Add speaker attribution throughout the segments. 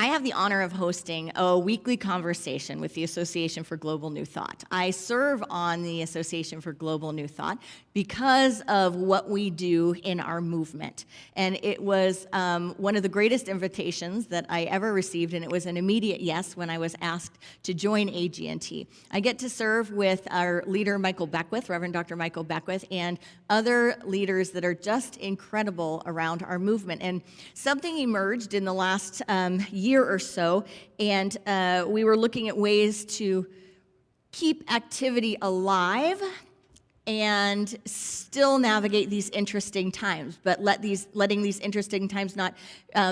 Speaker 1: I have the honor of hosting a weekly conversation with the Association for Global New Thought. I serve on the Association for Global New Thought because of what we do in our movement. And it was one of the greatest invitations that I ever received, and it was an immediate yes when I was asked to join AG&T. I get to serve with our leader, Michael Beckwith, Reverend Dr. Michael Beckwith, and other leaders that are just incredible around our movement. And something emerged in the last year or so, and we were looking at ways to keep activity alive and still navigate these interesting times, but letting these interesting times not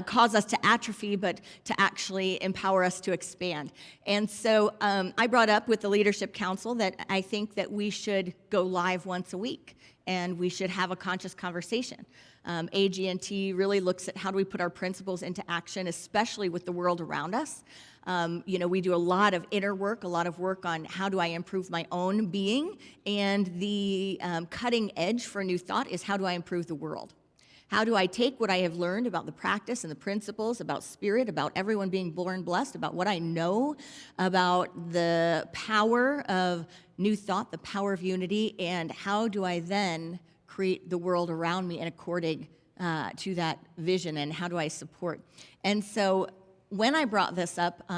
Speaker 1: cause us to atrophy, but to actually empower us to expand. And so I brought up with the Leadership Council that I think that we should go live once a week, and we should have a conscious conversation. AG&T really looks at how do we put our principles into action, especially with the world around us. We do a lot of inner work, a lot of work on how do I improve my own being, and the cutting edge for New Thought is how do I improve the world? How do I take what I have learned about the practice and the principles, about spirit, about everyone being born blessed, about what I know about the power of New Thought, the power of unity, and how do I then create the world around me and according to that vision, and how do I support? And so when I brought this up,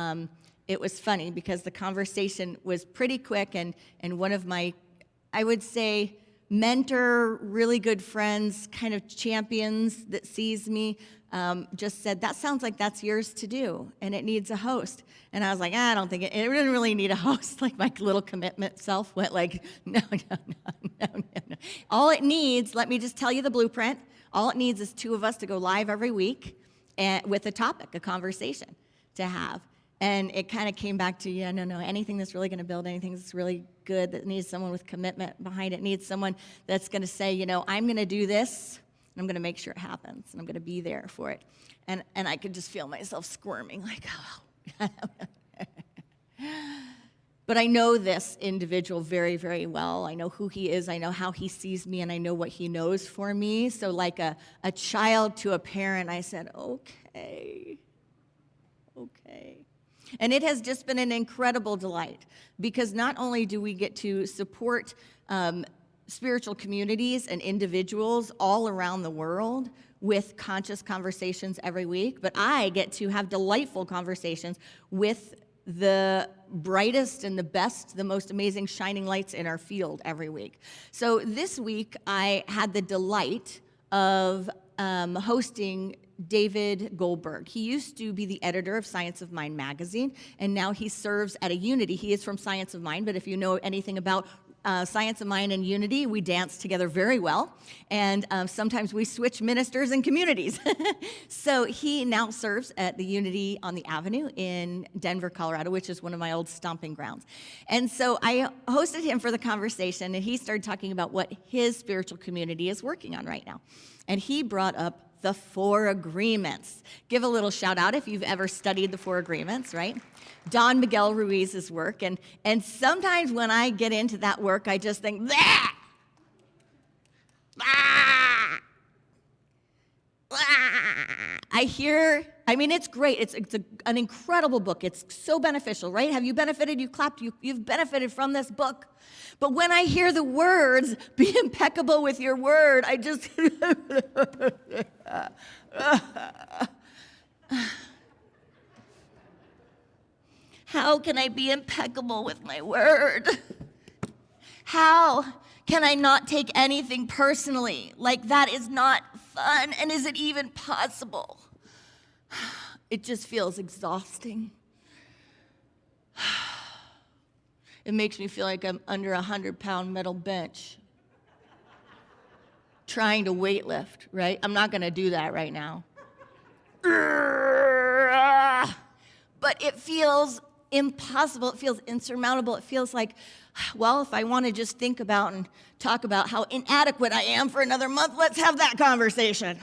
Speaker 1: it was funny because the conversation was pretty quick, and one of my, I would say, mentor, really good friends, kind of champions that sees me, just said, that sounds like that's yours to do, and it needs a host. And I was like, I don't think it didn't really need a host. Like my little commitment self went like, no. All it needs, let me just tell you the blueprint, all it needs is two of us to go live every week with a topic, a conversation to have. And it kind of came back to, anything that's really going to build, anything that's really good, that needs someone with commitment behind it, needs someone that's going to say, I'm going to do this, and I'm going to make sure it happens, and I'm going to be there for it. And I could just feel myself squirming, like, oh. But I know this individual very, very well. I know who he is. I know how he sees me, and I know what he knows for me. So like a child to a parent, I said, okay. And it has just been an incredible delight, because not only do we get to support spiritual communities and individuals all around the world with conscious conversations every week, but I get to have delightful conversations with the brightest and the best, the most amazing shining lights in our field every week. So this week, I had the delight of hosting David Goldberg. He used to be the editor of Science of Mind magazine, and now he serves at a Unity. He is from Science of Mind, but if you know anything about Science of Mind and Unity, we dance together very well, and sometimes we switch ministers and communities. So he now serves at the Unity on the Avenue in Denver, Colorado, which is one of my old stomping grounds. And so I hosted him for the conversation, and he started talking about what his spiritual community is working on right now. And he brought up the 4 agreements. Give a little shout out if you've ever studied the 4 agreements, right? Don Miguel Ruiz's work. And sometimes when I get into that work, I just think, that. It's great. It's an incredible book. It's so beneficial, right? Have you benefited? You've clapped. You've benefited from this book. But when I hear the words, be impeccable with your word, I just... How can I be impeccable with my word? How can I not take anything personally? Like, that is not fun, and is it even possible? It just feels exhausting. It makes me feel like I'm under a 100-pound metal bench trying to weight lift, right? I'm not going to do that right now. But it feels impossible. It feels insurmountable. It feels like, well, if I want to just think about and talk about how inadequate I am for another month, let's have that conversation.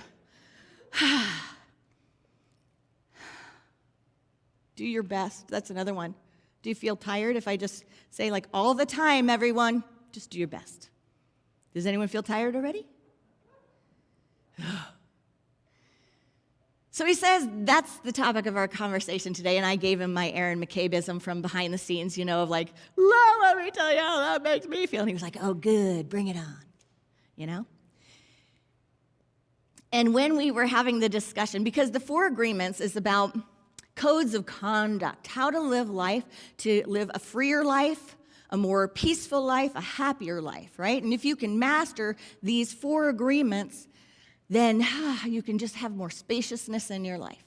Speaker 1: Do your best. That's another one. Do you feel tired if I just say, like, all the time, everyone, just do your best? Does anyone feel tired already? So he says that's the topic of our conversation today, and I gave him my Erin McCabeism from behind the scenes, of like, let me tell you how that makes me feel. And he was like, oh, good, bring it on, And when we were having the discussion, because the 4 agreements is about codes of conduct, how to live life, to live a freer life, a more peaceful life, a happier life, right? And if you can master these 4 agreements, then you can just have more spaciousness in your life.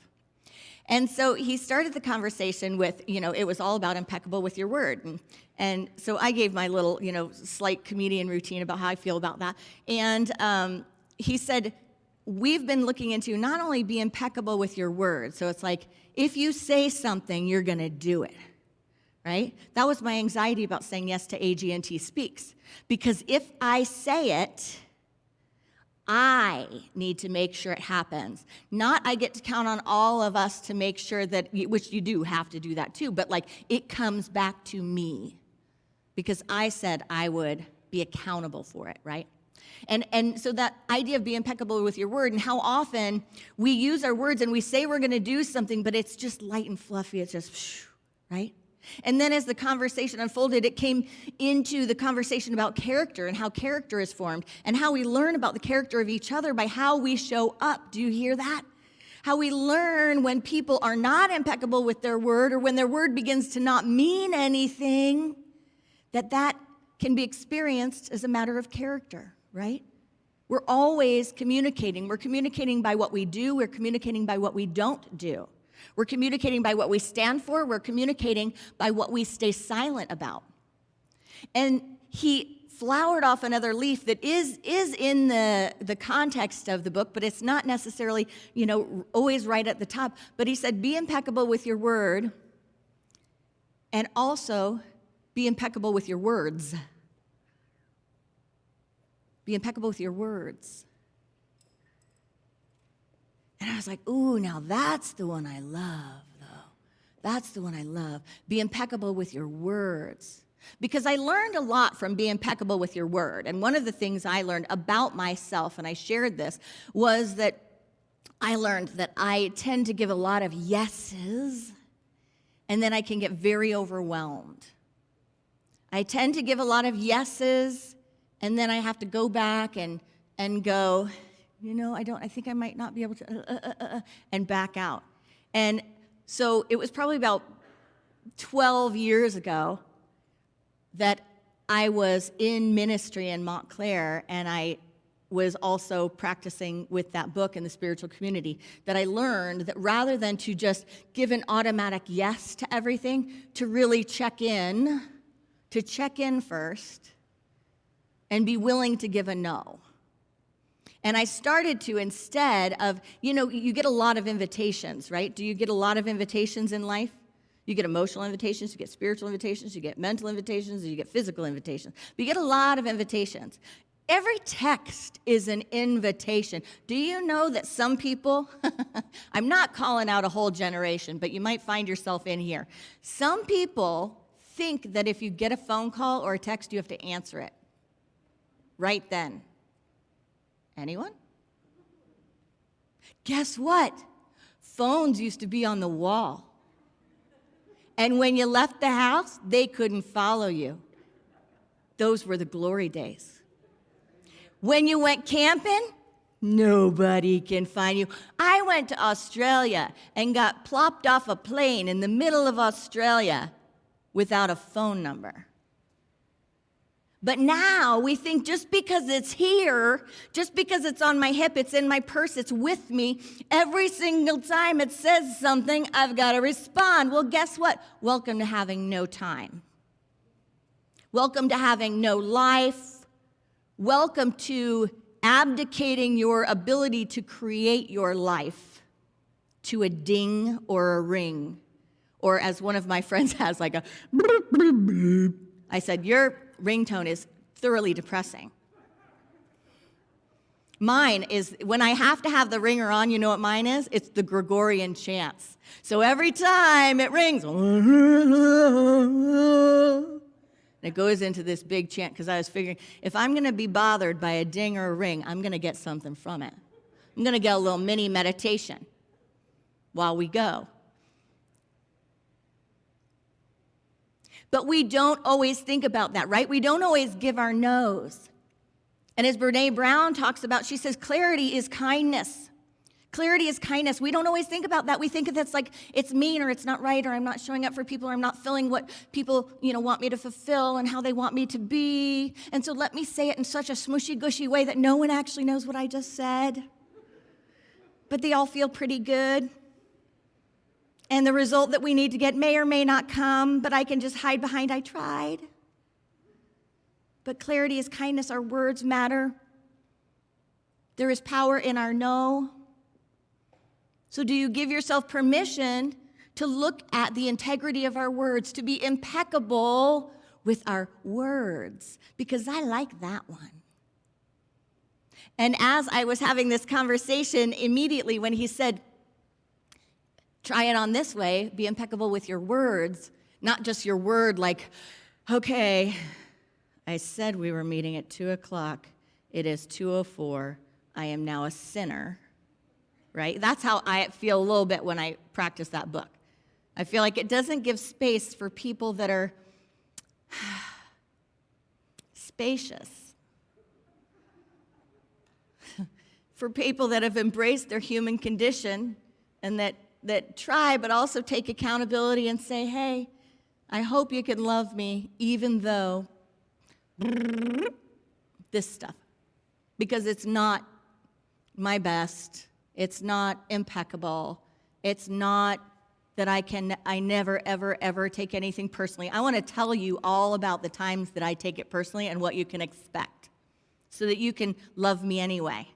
Speaker 1: And so he started the conversation with, it was all about impeccable with your word. And so I gave my little, slight comedian routine about how I feel about that. And he said, we've been looking into not only be impeccable with your word. So it's like, if you say something, you're going to do it, right? That was my anxiety about saying yes to AG&T Speaks. Because if I say it, I need to make sure it happens. Not I get to count on all of us to make sure that, which you do have to do that too, but like it comes back to me because I said I would be accountable for it, right? And so that idea of be impeccable with your word and how often we use our words and we say we're going to do something, but it's just light and fluffy. It's just, right? And then as the conversation unfolded, it came into the conversation about character and how character is formed and how we learn about the character of each other by how we show up. Do you hear that? How we learn when people are not impeccable with their word or when their word begins to not mean anything, that can be experienced as a matter of character, right? We're always communicating. We're communicating by what we do. We're communicating by what we don't do. We're communicating by what we stand for. We're communicating by what we stay silent about. And he flowered off another leaf that is in the context of the book, but it's not necessarily, always right at the top. But he said, be impeccable with your word and also be impeccable with your words. Be impeccable with your words. And I was like, ooh, now that's the one I love, though. That's the one I love. Be impeccable with your words. Because I learned a lot from be impeccable with your word. And one of the things I learned about myself, and I shared this, was that I learned that I tend to give a lot of yeses, and then I can get very overwhelmed. I tend to give a lot of yeses, and then I have to go back and go, I think I might not be able to, and back out. And so it was probably about 12 years ago that I was in ministry in Montclair, and I was also practicing with that book in the spiritual community, that I learned that rather than to just give an automatic yes to everything, to really check in first, and be willing to give a no. And I started to, instead of, you get a lot of invitations, right? Do you get a lot of invitations in life? You get emotional invitations, you get spiritual invitations, you get mental invitations, you get physical invitations. But you get a lot of invitations. Every text is an invitation. Do you know that some people, I'm not calling out a whole generation, but you might find yourself in here. Some people think that if you get a phone call or a text, you have to answer it right then. Anyone? Guess what? Phones used to be on the wall. And when you left the house, they couldn't follow you. Those were the glory days. When you went camping, nobody can find you. I went to Australia and got plopped off a plane in the middle of Australia without a phone number. But now we think just because it's here, just because it's on my hip, it's in my purse, it's with me, every single time it says something, I've got to respond. Well, guess what? Welcome to having no time. Welcome to having no life. Welcome to abdicating your ability to create your life to a ding or a ring. Or as one of my friends has, like a beep, beep, beep. I said, your ringtone is thoroughly depressing. Mine is, when I have to have the ringer on, you know what mine is? It's the Gregorian chants. So every time it rings, and it goes into this big chant, because I was figuring, if I'm going to be bothered by a ding or a ring, I'm going to get something from it. I'm going to get a little mini meditation. while we go. But we don't always think about that, right? We don't always give our no's. And as Brene Brown talks about, she says, clarity is kindness. Clarity is kindness. We don't always think about that. We think that's like it's mean or it's not right or I'm not showing up for people or I'm not filling what people, want me to fulfill and how they want me to be. And so let me say it in such a smooshy, gushy way that no one actually knows what I just said. But they all feel pretty good. And the result that we need to get may or may not come, but I can just hide behind I tried. But clarity is kindness. Our words matter. There is power in our no. So do you give yourself permission to look at the integrity of our words, to be impeccable with our words? Because I like that one. And as I was having this conversation, immediately when he said, try it on this way, be impeccable with your words, not just your word like, okay, I said we were meeting at 2 o'clock. It is 2:04. I am now a sinner, right? That's how I feel a little bit when I practice that book. I feel like it doesn't give space for people that are spacious, for people that have embraced their human condition and that try but also take accountability and say, hey, I hope you can love me even though this stuff, because it's not my best, it's not impeccable, it's not that I never, ever, ever take anything personally. I want to tell you all about the times that I take it personally and what you can expect so that you can love me anyway,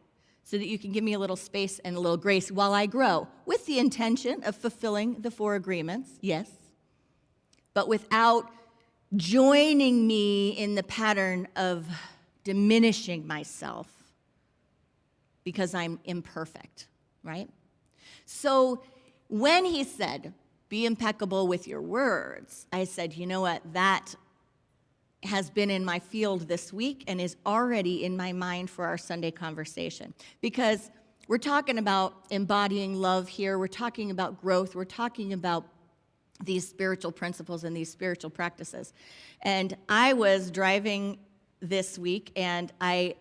Speaker 1: so that you can give me a little space and a little grace while I grow, with the intention of fulfilling the 4 agreements, yes, but without joining me in the pattern of diminishing myself because I'm imperfect, right? So when he said, be impeccable with your words, I said, you know what, that has been in my field this week and is already in my mind for our Sunday conversation. Because we're talking about embodying love here, we're talking about growth, we're talking about these spiritual principles and these spiritual practices. And I was driving this week and I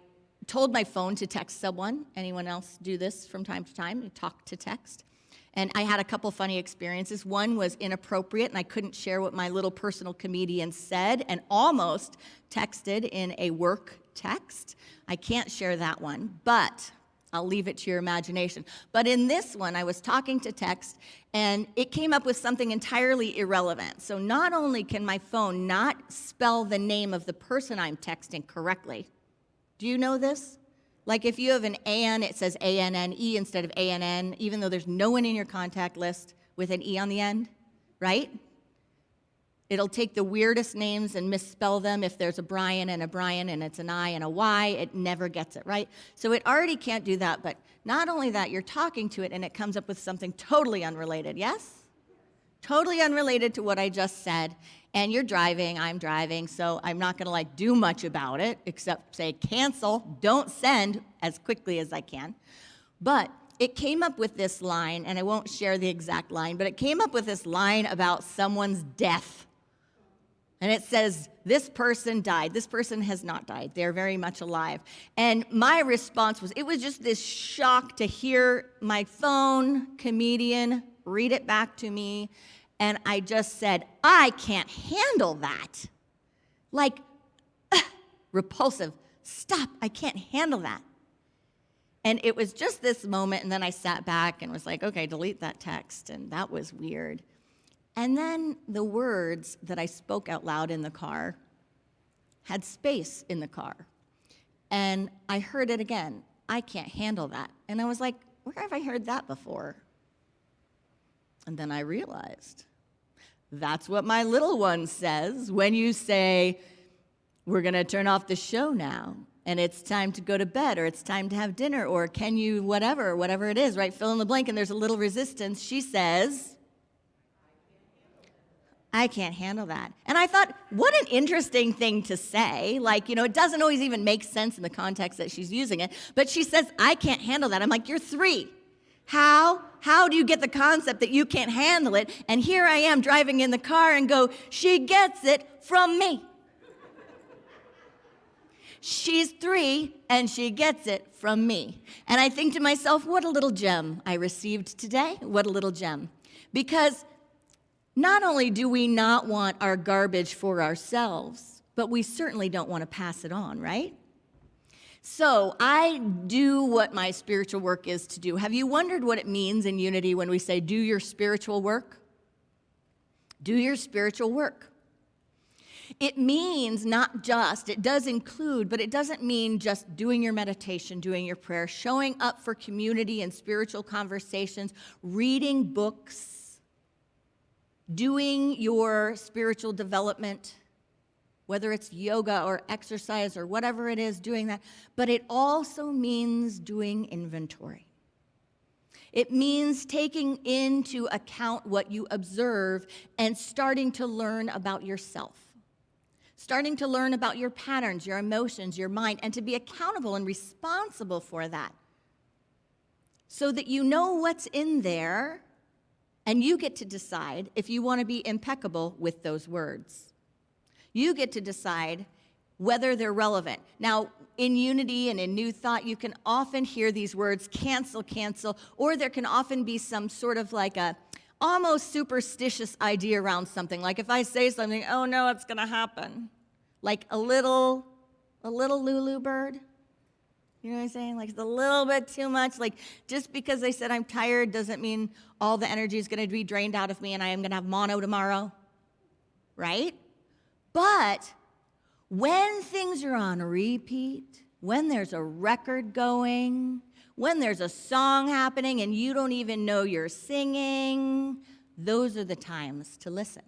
Speaker 1: told my phone to text someone. Anyone else do this from time to time? You talk to text. And I had a couple funny experiences. One was inappropriate, and I couldn't share what my little personal comedian said and almost texted in a work text. I can't share that one, but I'll leave it to your imagination. But in this one, I was talking to text, and it came up with something entirely irrelevant. So not only can my phone not spell the name of the person I'm texting correctly, do you know this? Like if you have an AN, it says ANNE instead of ANN, even though there's no one in your contact list with an E on the end, right? It'll take the weirdest names and misspell them. If there's a Brian and it's an I and a Y, it never gets it right. So it already can't do that, but not only that, you're talking to it and it comes up with something totally unrelated, yes? Totally unrelated to what I just said. And you're driving, I'm driving, so I'm not gonna do much about it except say cancel, don't send as quickly as I can. But it came up with this line, and I won't share the exact line, but it came up with this line about someone's death. And it says, this person died. This person has not died. They're very much alive. And my response was, it was just this shock to hear my phone comedian read it back to me. And I just said, I can't handle that. Repulsive. Stop, I can't handle that. And it was just this moment, and then I sat back and was like, okay, delete that text, and that was weird. And then the words that I spoke out loud in the car had space in the car. And I heard it again, I can't handle that. And I was like, where have I heard that before? And then I realized, that's what my little one says when you say, we're gonna turn off the show now, and it's time to go to bed, or it's time to have dinner, or can you whatever it is, right? Fill in the blank, and there's a little resistance. She says, I can't handle that. And I thought, what an interesting thing to say. It doesn't always even make sense in the context that she's using it, but she says, I can't handle that. I'm like, you're 3. How do you get the concept that you can't handle it? And here I am driving in the car and go, she gets it from me. She's 3 and she gets it from me. And I think to myself, what a little gem I received today. What a little gem. Because not only do we not want our garbage for ourselves, but we certainly don't want to pass it on, right? So I do what my spiritual work is to do. Have you wondered what it means in Unity when we say do your spiritual work? Do your spiritual work. It means not just, it does include, but it doesn't mean just doing your meditation, doing your prayer, showing up for community and spiritual conversations, reading books, doing your spiritual development, whether it's yoga or exercise or whatever it is, doing that. But it also means doing inventory. It means taking into account what you observe and starting to learn about yourself. Starting to learn about your patterns, your emotions, your mind, and to be accountable and responsible for that. So that you know what's in there, and you get to decide if you want to be impeccable with those words. You get to decide whether they're relevant. Now, in Unity and in New Thought, you can often hear these words, cancel, cancel, or there can often be some sort of like a almost superstitious idea around something. Like if I say something, oh no, it's going to happen. Like a little Lulu bird. You know what I'm saying? Like it's a little bit too much. Like just because they said I'm tired doesn't mean all the energy is going to be drained out of me and I am going to have mono tomorrow. Right? But when things are on repeat, when there's a record going, when there's a song happening and you don't even know you're singing, those are the times to listen,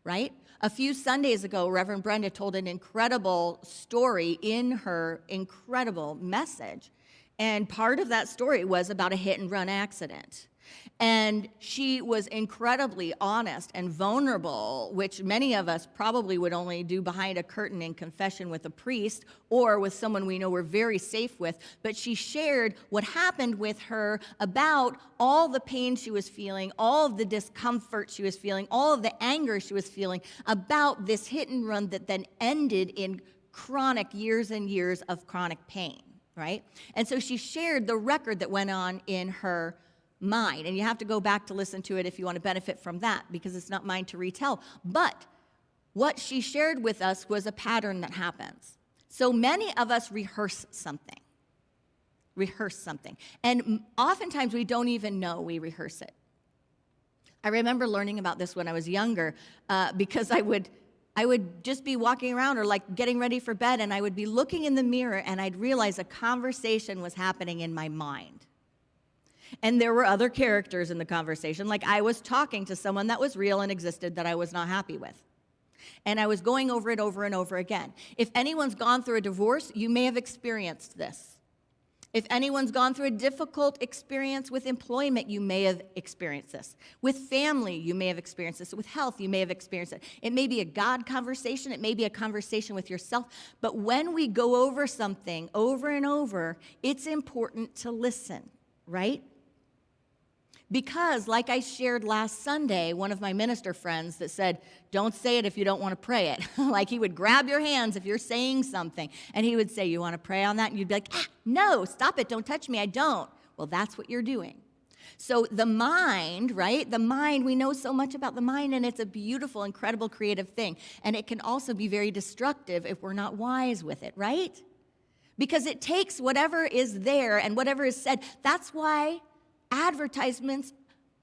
Speaker 1: right? A few Sundays ago, Reverend Brenda told an incredible story in her incredible message. And part of that story was about a hit-and-run accident. And she was incredibly honest and vulnerable, which many of us probably would only do behind a curtain in confession with a priest or with someone we know we're very safe with. But she shared what happened with her about all the pain she was feeling, all of the discomfort she was feeling, all of the anger she was feeling about this hit and run that then ended in chronic years and years of chronic pain, right? And so she shared the record that went on in her mind. And you have to go back to listen to it if you want to benefit from that, because it's not mine to retell. But what she shared with us was a pattern that happens. So many of us rehearse something. And oftentimes we don't even know we rehearse it. I remember learning about this when I was younger because I would just be walking around or like getting ready for bed, and I would be looking in the mirror and I'd realize a conversation was happening in my mind. And there were other characters in the conversation, like I was talking to someone that was real and existed that I was not happy with. And I was going over it over and over again. If anyone's gone through a divorce, you may have experienced this. If anyone's gone through a difficult experience with employment, you may have experienced this. With family, you may have experienced this. With health, you may have experienced it. It may be a God conversation. It may be a conversation with yourself. But when we go over something over and over, it's important to listen, right? Because, like I shared last Sunday, one of my minister friends that said, don't say it if you don't want to pray it. Like he would grab your hands if you're saying something, and he would say, you want to pray on that? And you'd be like, no, stop it, don't touch me, I don't. Well, that's what you're doing. So the mind, right? The mind, we know so much about the mind, and it's a beautiful, incredible, creative thing. And it can also be very destructive if we're not wise with it, right? Because it takes whatever is there and whatever is said. That's why advertisements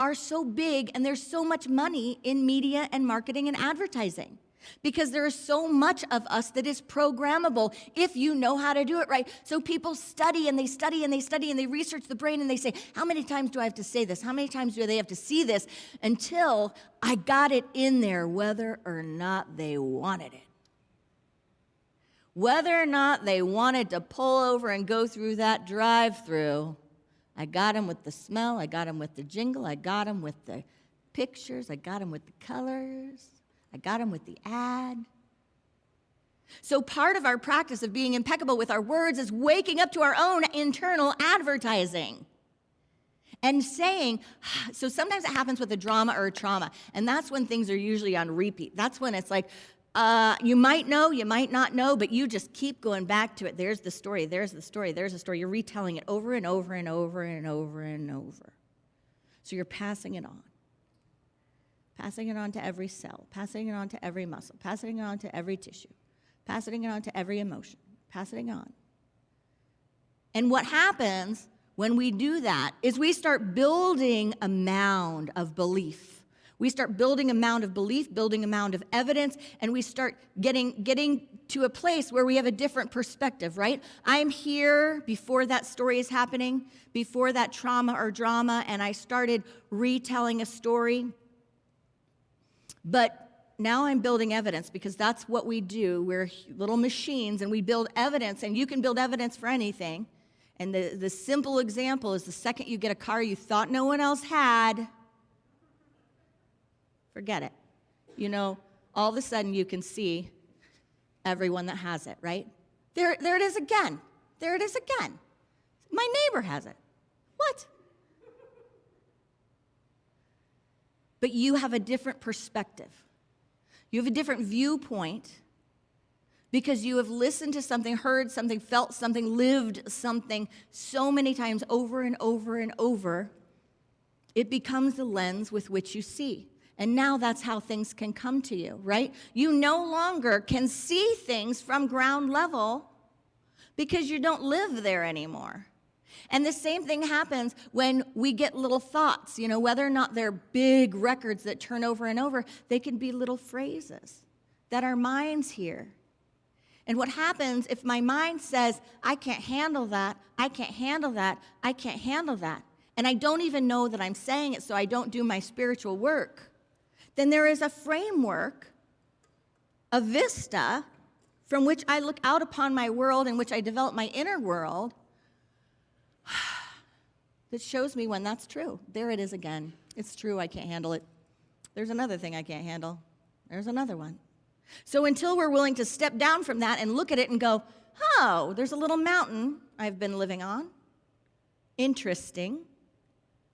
Speaker 1: are so big and there's so much money in media and marketing and advertising, because there is so much of us that is programmable if you know how to do it right. So people study and they study and they study and they research the brain and they say, how many times do I have to say this? How many times do they have to see this until I got it in there, whether or not they wanted it? Whether or not they wanted to pull over and go through that drive-through, I got them with the smell, I got them with the jingle, I got them with the pictures, I got them with the colors, I got them with the ad. So part of our practice of being impeccable with our words is waking up to our own internal advertising. And saying, so sometimes it happens with a drama or a trauma, and that's when things are usually on repeat. That's when it's like, you might know, you might not know, but you just keep going back to it. There's the story, there's the story, there's the story. You're retelling it over and over and over and over and over. So you're passing it on. Passing it on to every cell, passing it on to every muscle, passing it on to every tissue, passing it on to every emotion, passing it on. And what happens when we do that is we start building a mound of belief. We start building a mound of belief, building a mound of evidence, and we start getting to a place where we have a different perspective, right? I'm here before that story is happening, before that trauma or drama, and I started retelling a story. But now I'm building evidence because that's what we do. We're little machines, and we build evidence, and you can build evidence for anything. And the simple example is the second you get a car you thought no one else had, forget it. You know, all of a sudden you can see everyone that has it, right? There it is again. There it is again. My neighbor has it. What? But you have a different perspective. You have a different viewpoint because you have listened to something, heard something, felt something, lived something so many times over and over and over, it becomes the lens with which you see. And now that's how things can come to you, right? You no longer can see things from ground level because you don't live there anymore. And the same thing happens when we get little thoughts, you know, whether or not they're big records that turn over and over, they can be little phrases that our minds hear. And what happens if my mind says, I can't handle that, I can't handle that, I can't handle that, and I don't even know that I'm saying it, so I don't do my spiritual work, then there is a framework, a vista, from which I look out upon my world, in which I develop my inner world, that shows me when that's true. There it is again. It's true, I can't handle it. There's another thing I can't handle. There's another one. So until we're willing to step down from that and look at it and go, oh, there's a little mountain I've been living on. Interesting.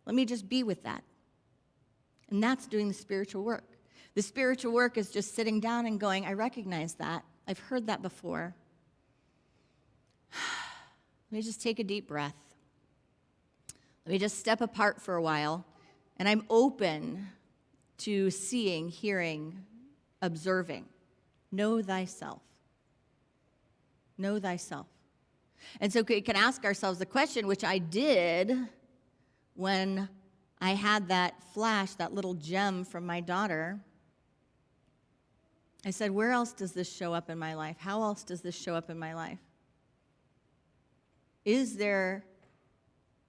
Speaker 1: Let me just be with that. And that's doing the spiritual work. The spiritual work is just sitting down and going, I recognize that. I've heard that before. Let me just take a deep breath. Let me just step apart for a while. And I'm open to seeing, hearing, observing. Know thyself. Know thyself. And so we can ask ourselves the question, which I did when I had that flash, that little gem from my daughter. I said, where else does this show up in my life? How else does this show up in my life? Is there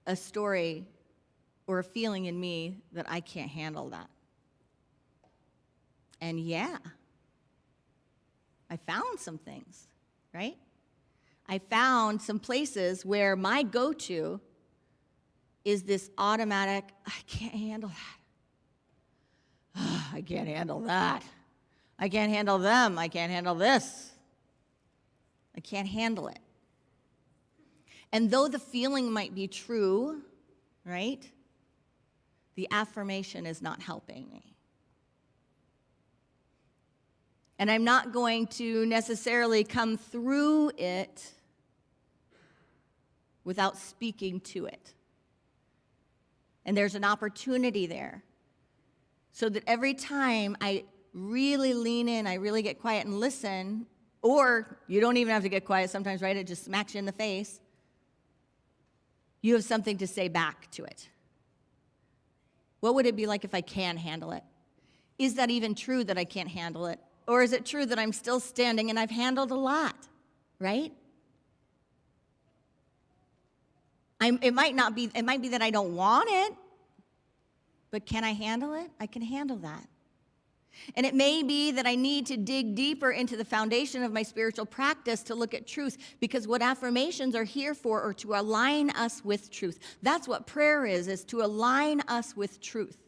Speaker 1: a story or a feeling in me that I can't handle that? And yeah, I found some things, right? I found some places where my go-to is this automatic, I can't handle that. I can't handle that. I can't handle them. I can't handle this. I can't handle it. And though the feeling might be true, right, the affirmation is not helping me. And I'm not going to necessarily come through it without speaking to it. And there's an opportunity there. So that every time I really lean in, I really get quiet and listen, or you don't even have to get quiet sometimes, right? It just smacks you in the face. You have something to say back to it. What would it be like if I can handle it? Is that even true that I can't handle it? Or is it true that I'm still standing and I've handled a lot, right? It might be that I don't want it, but can I handle it? I can handle that. And it may be that I need to dig deeper into the foundation of my spiritual practice to look at truth, because what affirmations are here for are to align us with truth. That's what prayer is to align us with truth.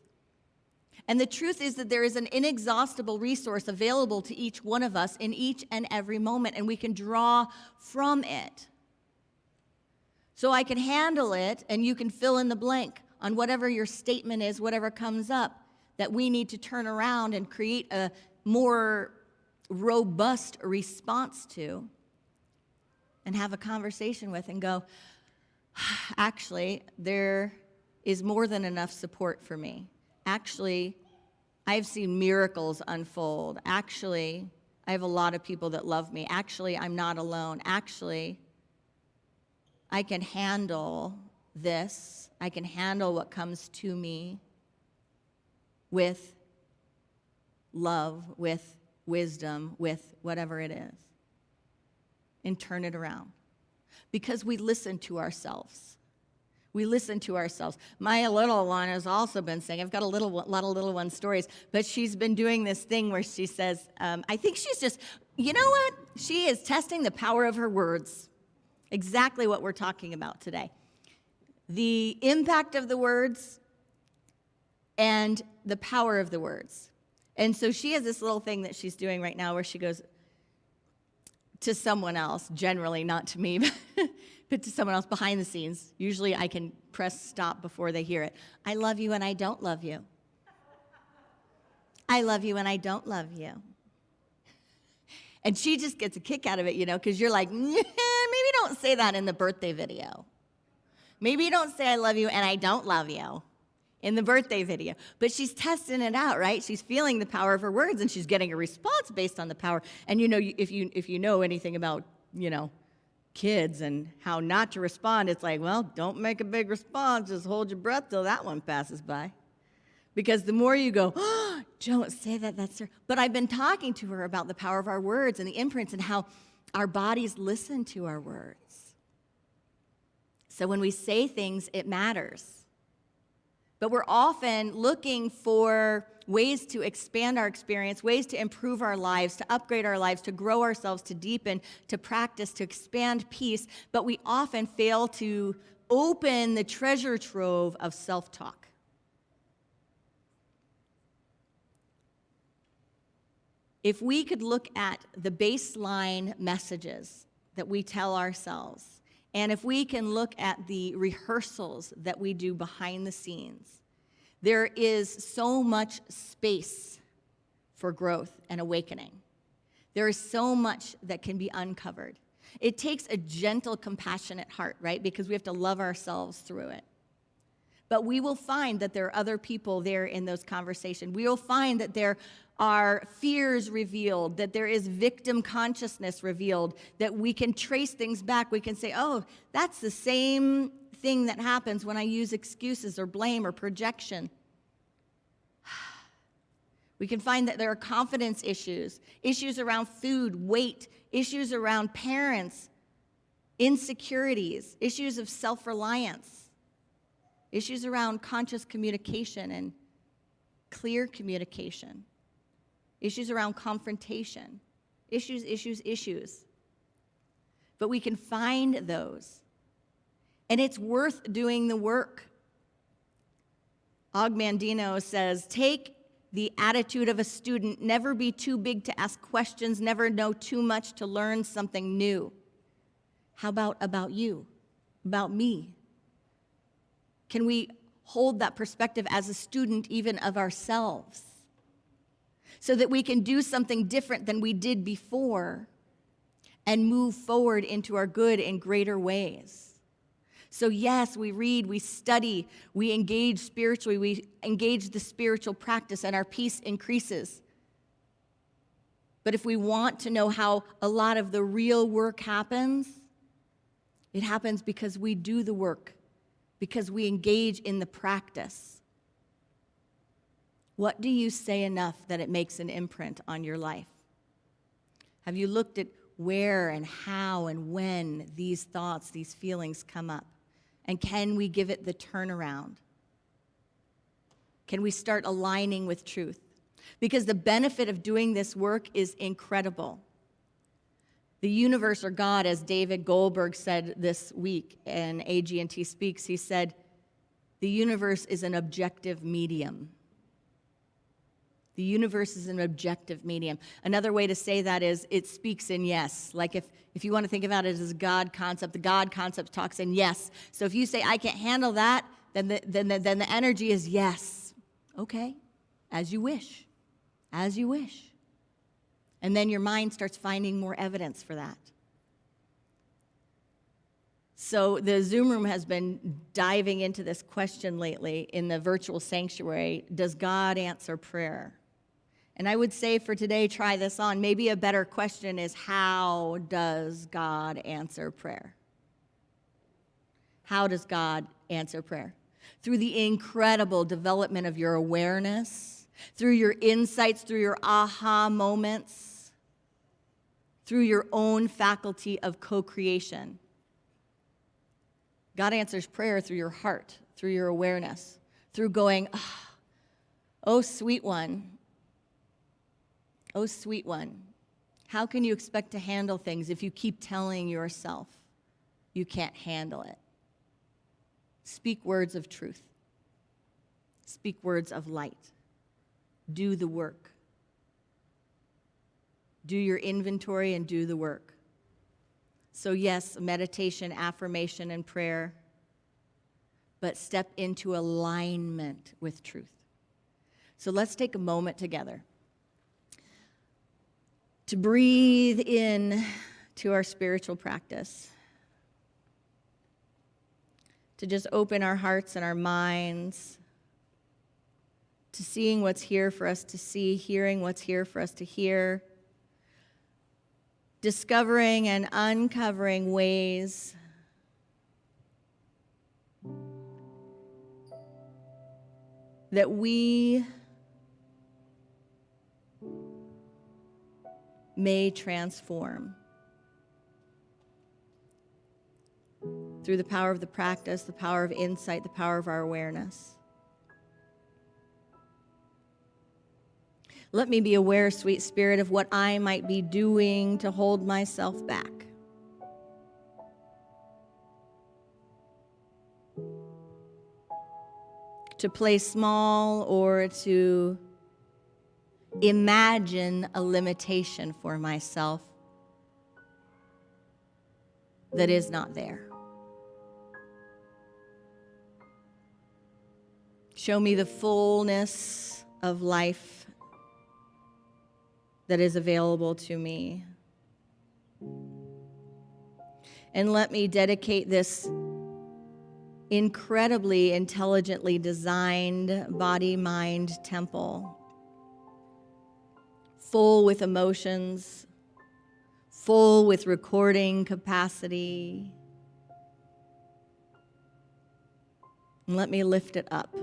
Speaker 1: And the truth is that there is an inexhaustible resource available to each one of us in each and every moment, and we can draw from it. So I can handle it, and you can fill in the blank on whatever your statement is, whatever comes up, that we need to turn around and create a more robust response to and have a conversation with and go, actually, there is more than enough support for me. Actually, I've seen miracles unfold. Actually, I have a lot of people that love me. Actually, I'm not alone. Actually, I can handle this. I can handle what comes to me with love, with wisdom, with whatever it is, and turn it around. Because we listen to ourselves. We listen to ourselves. My little one has also been saying, I've got a lot of little one stories, but she's been doing this thing where she says, I think she's just, you know what? She is testing the power of her words. Exactly what we're talking about today. The impact of the words and the power of the words. And so she has this little thing that she's doing right now where she goes to someone else, generally not to me, but to someone else behind the scenes. Usually I can press stop before they hear it. I love you and I don't love you. I love you and I don't love you. And she just gets a kick out of it, because you're like, maybe don't say that in the birthday video. Maybe you don't say I love you and I don't love you in the birthday video. But she's testing it out, right? She's feeling the power of her words, and she's getting a response based on the power. And if you know anything about, kids and how not to respond, it's like, well, don't make a big response. Just hold your breath till that one passes by. Because the more you go, oh, don't say that, that's her. But I've been talking to her about the power of our words and the imprints and how our bodies listen to our words. So when we say things, it matters. But we're often looking for ways to expand our experience, ways to improve our lives, to upgrade our lives, to grow ourselves, to deepen, to practice, to expand peace. But we often fail to open the treasure trove of self-talk. If we could look at the baseline messages that we tell ourselves, and if we can look at the rehearsals that we do behind the scenes, there is so much space for growth and awakening. There is so much that can be uncovered. It takes a gentle, compassionate heart, right? Because we have to love ourselves through it. But we will find that there are other people there in those conversations. We will find that there are fears revealed, that there is victim consciousness revealed, that we can trace things back. We can say, oh, that's the same thing that happens when I use excuses or blame or projection. We can find that there are confidence issues, issues around food, weight, issues around parents, insecurities, issues of self-reliance, issues around conscious communication and clear communication, issues around confrontation, issues. But we can find those. And it's worth doing the work. Og Mandino says, take the attitude of a student, never be too big to ask questions, never know too much to learn something new. How about you? About me? Can we hold that perspective as a student even of ourselves so that we can do something different than we did before and move forward into our good in greater ways? So yes, we read, we study, we engage spiritually, we engage the spiritual practice, and our peace increases. But if we want to know how a lot of the real work happens, it happens because we do the work, because we engage in the practice. What do you say enough that it makes an imprint on your life? Have you looked at where and how and when these thoughts, these feelings come up? And can we give it the turnaround? Can we start aligning with truth? Because the benefit of doing this work is incredible. The universe, or God, as David Goldberg said this week in AG&T Speaks, he said, the universe is an objective medium. The universe is an objective medium. Another way to say that is it speaks in yes. Like if you want to think about it as a God concept, the God concept talks in yes. So if you say, I can't handle that, then the energy is yes. Okay, as you wish, as you wish. And then your mind starts finding more evidence for that. So the Zoom room has been diving into this question lately in the virtual sanctuary. Does God answer prayer? And I would say for today, try this on. Maybe a better question is, how does God answer prayer? How does God answer prayer? Through the incredible development of your awareness, through your insights, through your aha moments, through your own faculty of co-creation. God answers prayer through your heart, through your awareness, through going, oh, sweet one, how can you expect to handle things if you keep telling yourself you can't handle it? Speak words of truth. Speak words of light. Do the work. Do your inventory and do the work. So yes, meditation, affirmation, and prayer, but step into alignment with truth. So let's take a moment together to breathe in to our spiritual practice, to just open our hearts and our minds to seeing what's here for us to see, hearing what's here for us to hear, discovering and uncovering ways that we may transform through the power of the practice, the power of insight, the power of our awareness. Let me be aware, sweet spirit, of what I might be doing to hold myself back. To play small or to imagine a limitation for myself that is not there. Show me the fullness of life that is available to me. And let me dedicate this incredibly intelligently designed body-mind temple, full with emotions, full with recording capacity. And let me lift it up.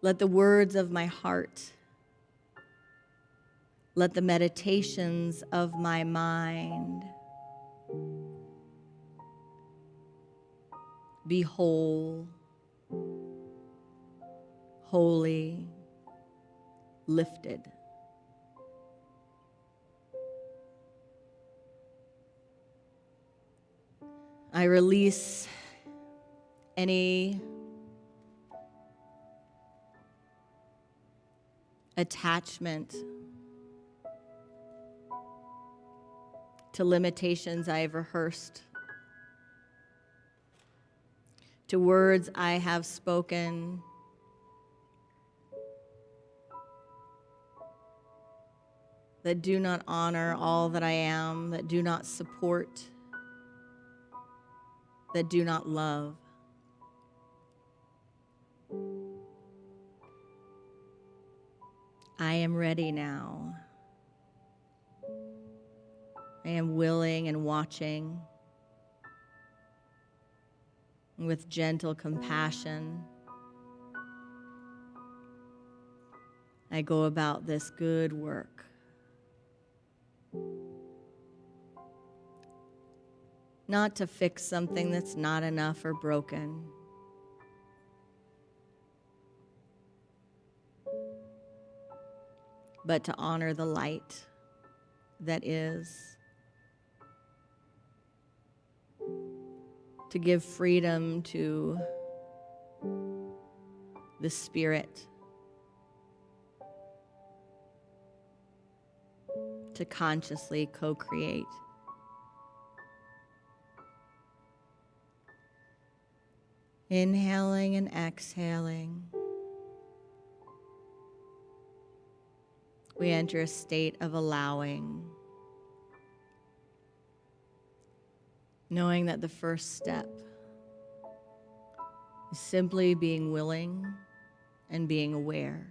Speaker 1: Let the words of my heart, let the meditations of my mind be whole, holy, lifted. I release any attachment to limitations I have rehearsed, to words I have spoken, that do not honor all that I am, that do not support, that do not love. I am ready now. I am willing and watching with gentle compassion. I go about this good work. Not to fix something that's not enough or broken, but to honor the light that is, to give freedom to the spirit, to consciously co-create. Inhaling and exhaling, we enter a state of allowing, knowing that the first step is simply being willing and being aware.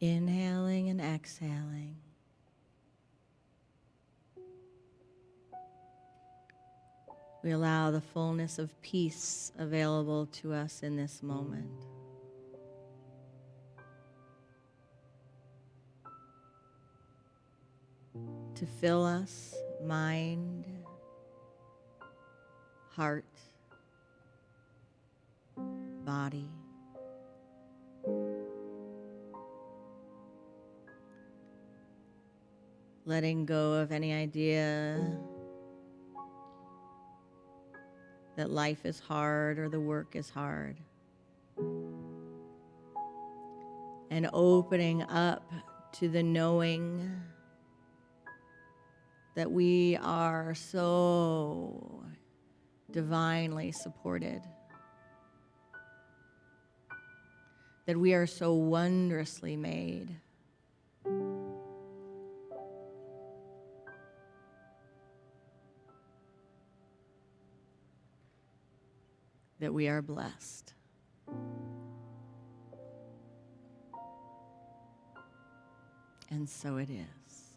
Speaker 1: Inhaling and exhaling. We allow the fullness of peace available to us in this moment. To fill us, mind, heart, body. Letting go of any idea that life is hard or the work is hard. And opening up to the knowing that we are so divinely supported, that we are so wondrously made. That we are blessed. And so it is.